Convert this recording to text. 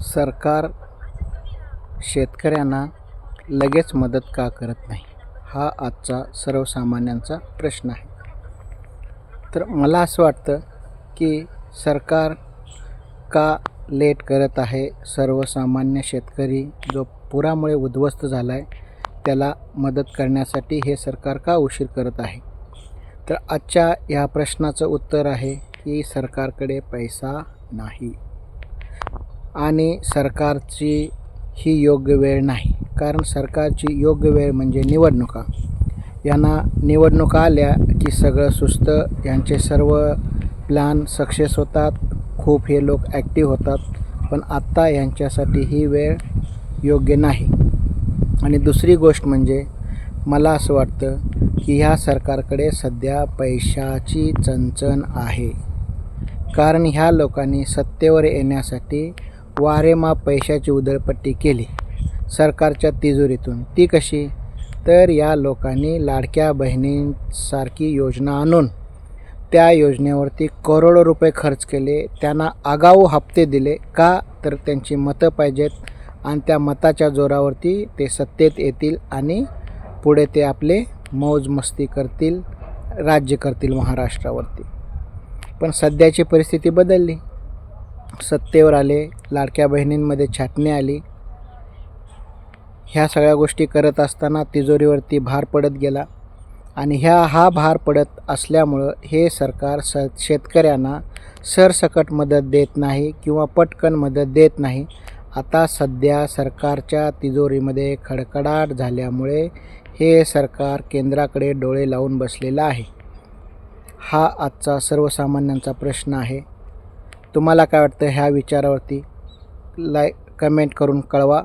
सरकार शेतकऱ्यांना लगेच मदत का करत नाही, हा आजचा सर्वसामान्यांचा प्रश्न आहे. तर मला असं वाटतं की सरकार का लेट करत आहे. सर्वसामान्य शेतकरी जो पुरामुळे उद्ध्वस्त झाला आहे त्याला मदत करण्यासाठी हे सरकार का उशीर करत आहे. तर आजच्या या प्रश्नाचं उत्तर आहे की सरकारकडे पैसा नाही आणि सरकारची ही योग्य वेळ नाही. कारण सरकारची योग्य वेळ म्हणजे निवडणुका. यांना निवडणुका आल्या की सगळं सुस्त, यांचे सर्व प्लॅन सक्सेस होतात, खूप हे लोक ॲक्टिव्ह होतात. पण आत्ता यांच्यासाठी ही वेळ योग्य नाही. आणि दुसरी गोष्ट म्हणजे मला असं वाटतं की ह्या सरकारकडे सध्या पैशाची चणचण आहे. कारण ह्या लोकांनी सत्तेवर येण्यासाठी वारेमाप पैशाची उधळपट्टी केली सरकारच्या तिजोरीतून. ती कशी? तर या लोकांनी लाडक्या बहिणींसारखी योजना आणून त्या योजनेवरती करोडो रुपये खर्च केले. त्यांना आगाऊ हप्ते दिले. का? तर त्यांची मतं पाहिजेत आणि त्या मताच्या जोरावरती ते सत्तेत येतील आणि पुढे ते आपले मौज मस्ती करतील, राज्य करतील महाराष्ट्रावरती. पण सध्याची परिस्थिती बदलली. सत्तेवर आले, लाडक्या बहिणींमध्ये छाटणी आली. ह्या सगळ्या गोष्टी करत असताना तिजोरीवरती भार पडत गेला आणि हा भार पडत असल्यामुळं हे सरकार शेतकऱ्यांना सरसकट मदत देत नाही किंवा पटकन मदत देत नाही. आता सध्या सरकारच्या तिजोरीमध्ये खडखडाट झाल्यामुळे हे सरकार केंद्राकडे डोळे लावून बसलेलं आहे. हा आजचा सर्वसामान्यांचा प्रश्न आहे. तुम्हाला काय वाटतं ह्या विचारावरती कमेंट करून कळवा.